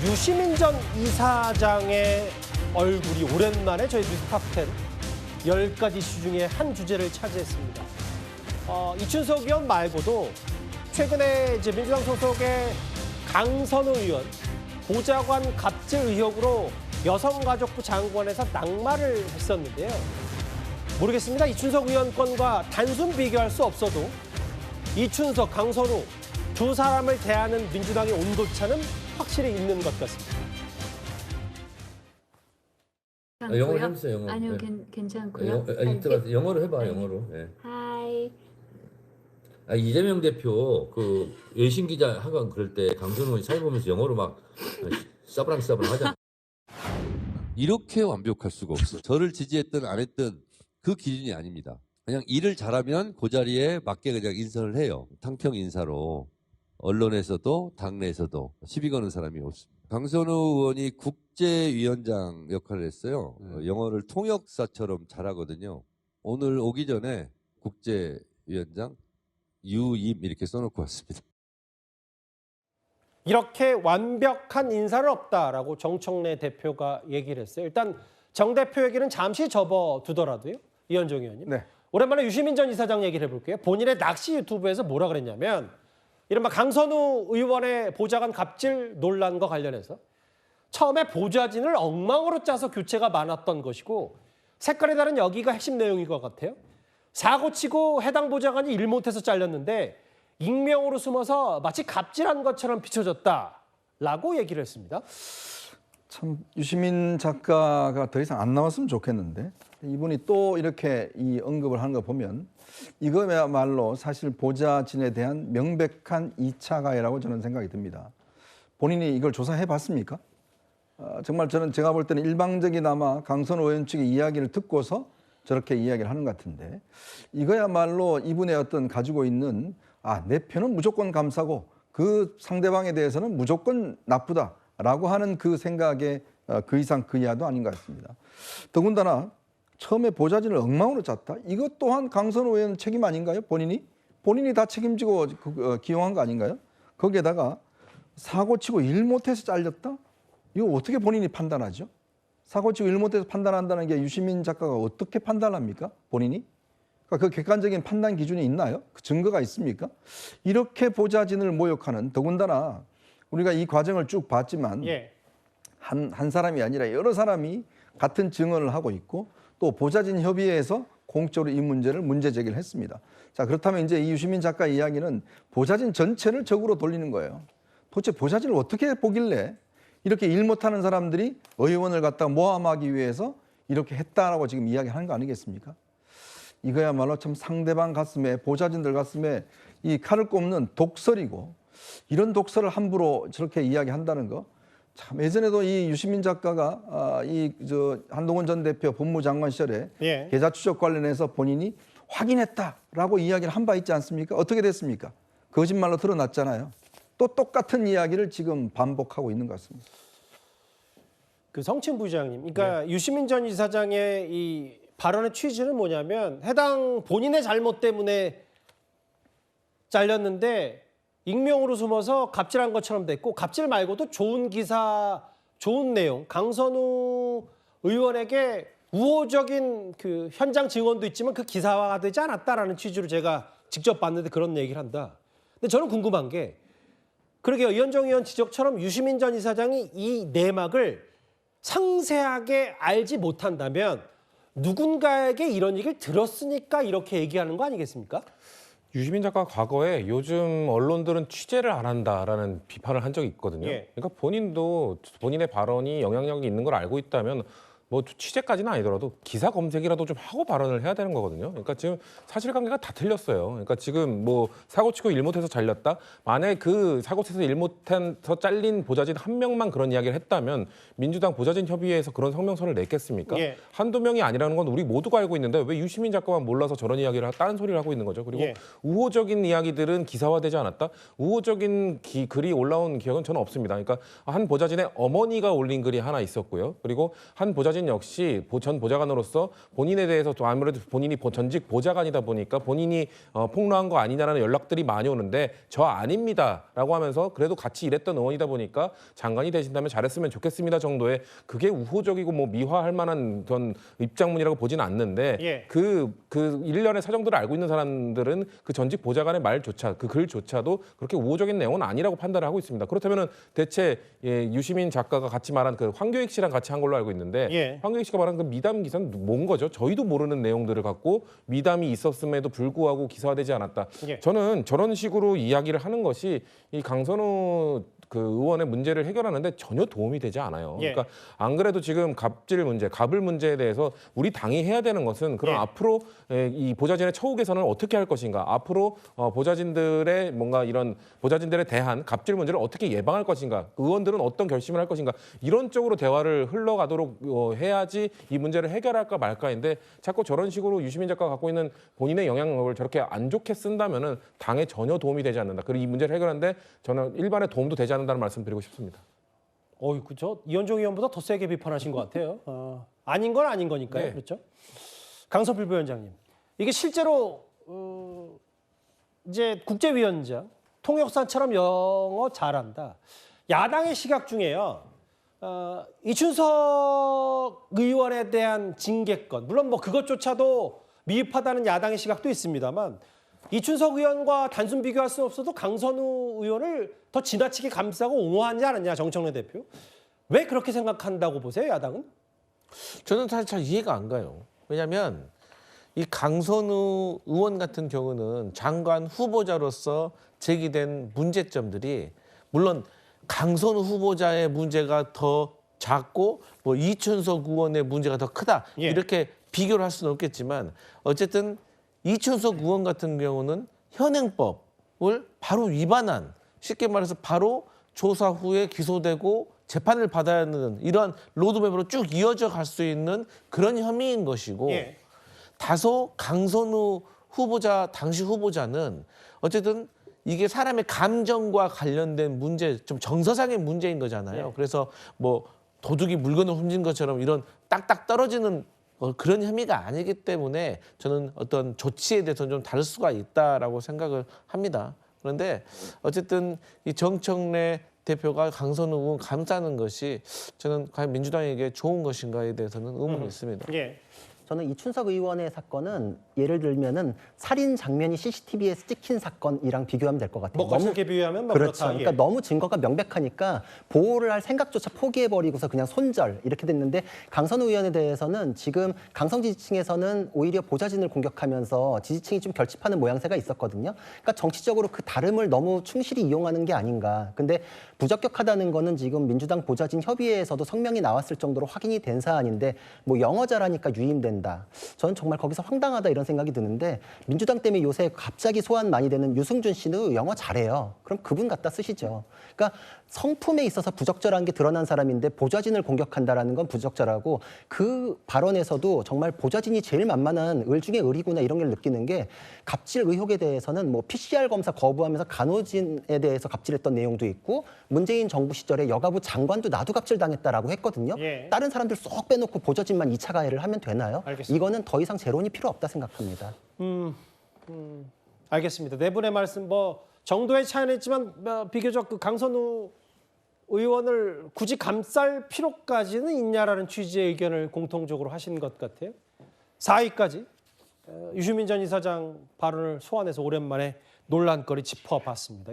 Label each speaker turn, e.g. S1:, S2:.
S1: 유시민 전 이사장의 얼굴이 오랜만에 저희 뉴스탑10 10가지 이슈 중에 한 주제를 차지했습니다. 이춘석 의원 말고도 최근에 이제 민주당 소속의 강선우 의원 보좌관 갑질 의혹으로 여성가족부 장관에서 낙마를 했었는데요. 모르겠습니다. 이춘석 의원 건과 단순 비교할 수 없어도 이춘석, 강선우 두 사람을 대하는 민주당의 온도차는 확실히 있는 것 같습니다.
S2: 영어로 해보세요. 영어.
S3: 아니요,
S2: 네.
S3: 괜찮고요.
S2: 영어로 해봐. 영어로. 네.
S3: Hi.
S2: 이재명 대표 그 외신 기자 하건 그럴 때 강선우 의원이 사회 보면서 영어로 막 싸브랑 하잖아.
S4: 이렇게 완벽할 수가 없어. 저를 지지했든 안 했든 그 기준이 아닙니다. 그냥 일을 잘하면 그 자리에 맞게 그냥 인선을 해요. 탕평 인사로 언론에서도 당내에서도 시비 거는 사람이 없습니다. 강선우 의원이 국제위원장 역할을 했어요. 영어를 통역사처럼 잘하거든요. 오늘 오기 전에 국제위원장 유임 이렇게 써놓고 왔습니다.
S1: 이렇게 완벽한 인사는 없다라고 정청래 대표가 얘기를 했어요. 일단 정 대표 얘기는 잠시 접어두더라도요. 이현정 의원님.
S5: 네.
S1: 오랜만에 유시민 전 이사장 얘기를 해볼게요. 본인의 낚시 유튜브에서 뭐라 그랬냐면 이른바 강선우 의원의 보좌관 갑질 논란과 관련해서 처음에 보좌진을 엉망으로 짜서 교체가 많았던 것이고 색깔이 다른 여기가 핵심 내용인 것 같아요. 사고치고 해당 보좌관이 일 못해서 잘렸는데 익명으로 숨어서 마치 갑질한 것처럼 비춰졌다라고 얘기를 했습니다.
S5: 참 유시민 작가가 더 이상 안 나왔으면 좋겠는데 이분이 또 이렇게 이 언급을 하는 거 보면 이거야말로 사실 보좌진에 대한 명백한 2차 가해라고 저는 생각이 듭니다. 본인이 이걸 조사해 봤습니까? 정말 제가 볼 때는 일방적이나마 강선우 의원 측의 이야기를 듣고서 저렇게 이야기를 하는 것 같은데 이거야말로 이분의 어떤 가지고 있는 내 편은 무조건 감싸고 그 상대방에 대해서는 무조건 나쁘다라고 하는 그 생각에 그 이상 그 이하도 아닌 것 같습니다. 더군다나 처음에 보좌진을 엉망으로 짰다. 이것 또한 강선우 의원 책임 아닌가요? 본인이 다 책임지고 기용한 거 아닌가요? 거기에다가 사고치고 일 못해서 잘렸다? 이거 어떻게 본인이 판단하죠? 사고치고 일 못해서 판단한다는 게 유시민 작가가 어떻게 판단합니까? 본인이? 그 객관적인 판단 기준이 있나요? 그 증거가 있습니까? 이렇게 보좌진을 모욕하는 더군다나 우리가 이 과정을 쭉 봤지만 한 사람이 아니라 여러 사람이 같은 증언을 하고 있고 또 보좌진 협의회에서 공적으로 이 문제를 문제 제기를 했습니다. 자, 그렇다면 이제 이 유시민 작가 이야기는 보좌진 전체를 적으로 돌리는 거예요. 도대체 보좌진을 어떻게 보길래 이렇게 일 못하는 사람들이 의원을 갖다 모함하기 위해서 이렇게 했다라고 지금 이야기하는 거 아니겠습니까? 이거야말로 참 상대방 가슴에 보좌진들 가슴에 이 칼을 꼽는 독설이고 이런 독설을 함부로 저렇게 이야기한다는 거 참 예전에도 이 유시민 작가가 한동훈 전 대표 법무장관 시절에 계좌 추적 관련해서 본인이 확인했다라고 이야기를 한 바 있지 않습니까? 어떻게 됐습니까? 거짓말로 드러났잖아요. 또 똑같은 이야기를 지금 반복하고 있는 것 같습니다.
S1: 그 성친 부장님, 그러니까 유시민 전 이사장의 이 발언의 취지는 뭐냐면 해당 본인의 잘못 때문에 잘렸는데 익명으로 숨어서 갑질한 것처럼 됐고 갑질 말고도 좋은 기사, 좋은 내용, 강선우 의원에게 우호적인 그 현장 증언도 있지만 그 기사화가 되지 않았다라는 취지로 제가 직접 봤는데 그런 얘기를 한다. 근데 저는 궁금한 게 그러게요. 이현정 의원 지적처럼 유시민 전 이사장이 이 내막을 상세하게 알지 못한다면 누군가에게 이런 얘기를 들었으니까 이렇게 얘기하는 거 아니겠습니까?
S6: 유시민 작가 과거에 요즘 언론들은 취재를 안 한다라는 비판을 한 적이 있거든요. 그러니까 본인도 본인의 발언이 영향력이 있는 걸 알고 있다면 뭐 취재까지는 아니더라도 기사 검색이라도 좀 하고 발언을 해야 되는 거거든요. 그러니까 지금 사실관계가 다 틀렸어요. 그러니까 지금 뭐 사고치고 일 못해서 잘렸다. 만약에 그 사고치서 일 못해서 잘린 보좌진 한 명만 그런 이야기를 했다면 민주당 보좌진 협의회에서 그런 성명서를 냈겠습니까? 한두 명이 아니라는 건 우리 모두가 알고 있는데 왜 유시민 작가만 몰라서 저런 이야기를 다른 소리를 하고 있는 거죠. 그리고 우호적인 이야기들은 기사화되지 않았다. 우호적인 글이 올라온 기억은 저는 없습니다. 그러니까 한 보좌진의 어머니가 올린 글이 하나 있었고요. 그리고 한 보좌진 보좌진 역시 전 보좌관으로서 본인에 대해서 또 아무래도 본인이 전직 보좌관이다 보니까 본인이 폭로한 거 아니냐라는 연락들이 많이 오는데 저 아닙니다라고 하면서 그래도 같이 일했던 의원이다 보니까 장관이 되신다면 잘했으면 좋겠습니다 정도의 그게 우호적이고 뭐 미화할 만한 전 입장문이라고 보지는 않는데
S1: 예.
S6: 그 일련의 사정들을 알고 있는 사람들은 그 전직 보좌관의 말조차 그 글조차도 그렇게 우호적인 내용은 아니라고 판단을 하고 있습니다. 그렇다면은 대체 유시민 작가가 같이 말한 그 황교익 씨랑 같이 한 걸로 알고 있는데
S1: 예.
S6: 황교익 씨가 말한 그 미담 기사는 뭔 거죠? 저희도 모르는 내용들을 갖고 미담이 있었음에도 불구하고 기사화되지 않았다.
S1: 예.
S6: 저는 저런 식으로 이야기를 하는 것이 이 강선우 그 의원의 문제를 해결하는데 전혀 도움이 되지 않아요.
S1: 예.
S6: 그러니까 안 그래도 지금 갑질 문제, 갑을 문제에 대해서 우리 당이 해야 되는 것은 그럼
S1: 예.
S6: 앞으로 이 보좌진의 처우 개선을 어떻게 할 것인가, 앞으로 보좌진들의 뭔가 이런 보좌진들에 대한 갑질 문제를 어떻게 예방할 것인가, 의원들은 어떤 결심을 할 것인가 이런 쪽으로 대화를 흘러가도록 해야지 이 문제를 해결할까 말까인데 자꾸 저런 식으로 유시민 작가가 갖고 있는 본인의 영향력을 저렇게 안 좋게 쓴다면은 당에 전혀 도움이 되지 않는다. 그리고 이 문제를 해결하는데 저는 일반의 도움도 되지 않는다는 말씀 드리고 싶습니다.
S1: 그죠? 이현종 의원보다 더 세게 비판하신 것 같아요. 아닌 건 아닌 거니까요.
S6: 네.
S1: 그렇죠? 강서필 부위원장님, 이게 실제로 이제 국제위원장 통역사처럼 영어 잘한다. 야당의 시각 중에요. 이춘석 의원에 대한 징계권, 물론 뭐 그것조차도 미흡하다는 야당의 시각도 있습니다만 이춘석 의원과 단순 비교할 수 없어도 강선우 의원을 더 지나치게 감싸고 옹호하지 않았냐, 정청래 대표. 왜 그렇게 생각한다고 보세요, 야당은?
S3: 저는 사실 잘 이해가 안 가요. 왜냐하면 이 강선우 의원 같은 경우는 장관 후보자로서 제기된 문제점들이 물론 강선우 후보자의 문제가 더 작고 뭐 이춘석 의원의 문제가 더 크다
S1: 예.
S3: 이렇게 비교를 할 수는 없겠지만 어쨌든 이춘석 의원 같은 경우는 현행법을 바로 위반한 쉽게 말해서 바로 조사 후에 기소되고 재판을 받아야 하는 이러한 로드맵으로 쭉 이어져 갈 수 있는 그런 혐의인 것이고
S1: 예.
S3: 다소 강선우 후보자 당시 후보자는 어쨌든 이게 사람의 감정과 관련된 문제 좀 정서상의 문제인 거잖아요.
S1: 예.
S3: 그래서 뭐 도둑이 물건을 훔친 것처럼 이런 딱딱 떨어지는 그런 혐의가 아니기 때문에 저는 어떤 조치에 대해서는 좀 다를 수가 있다라고 생각을 합니다. 그런데 어쨌든 이 정청래 대표가 강선우 의원 감싸는 것이 저는 과연 민주당에게 좋은 것인가에 대해서는 의문이 있습니다.
S1: 예.
S7: 저는 이춘석 의원의 사건은 예를 들면은 살인 장면이 CCTV에서 찍힌 사건이랑 비교하면 될 것 같아요.
S1: 뭐 거칠게 비유하면 뭐
S7: 그렇죠.
S1: 그렇다. 예.
S7: 그러니까 너무 증거가 명백하니까 보호를 할 생각조차 포기해버리고서 그냥 손절 이렇게 됐는데 강선우 의원에 대해서는 지금 강성 지지층에서는 오히려 보좌진을 공격하면서 지지층이 좀 결집하는 모양새가 있었거든요. 그러니까 정치적으로 그 다름을 너무 충실히 이용하는 게 아닌가. 근데 부적격하다는 거는 지금 민주당 보좌진 협의회에서도 성명이 나왔을 정도로 확인이 된 사안인데 뭐 영어 잘하니까 유임된다. 저는 정말 거기서 황당하다 이런 생각이 드는데 민주당 때문에 요새 갑자기 소환 많이 되는 유승준 씨는 영어 잘해요. 그럼 그분 갖다 쓰시죠. 그러니까 성품에 있어서 부적절한 게 드러난 사람인데 보좌진을 공격한다라는 건 부적절하고 그 발언에서도 정말 보좌진이 제일 만만한 을 중에 을이구나 이런 걸 느끼는 게 갑질 의혹에 대해서는 뭐 PCR 검사 거부하면서 간호진에 대해서 갑질했던 내용도 있고 문재인 정부 시절에 여가부 장관도 나도 갑질 당했다라고 했거든요.
S1: 예.
S7: 다른 사람들 쏙 빼놓고 보좌진만 2차 가해를 하면 되나요?
S1: 알겠습니다.
S7: 이거는 더 이상 재론이 필요 없다 생각합니다.
S1: 알겠습니다. 네 분의 말씀 뭐 정도의 차이는 있지만 비교적 그 강선우 의원을 굳이 감쌀 필요까지는 있냐라는 취지의 의견을 공통적으로 하신 것 같아요. 4위까지 유시민 전 이사장 발언을 소환해서 오랜만에 논란거리 짚어봤습니다.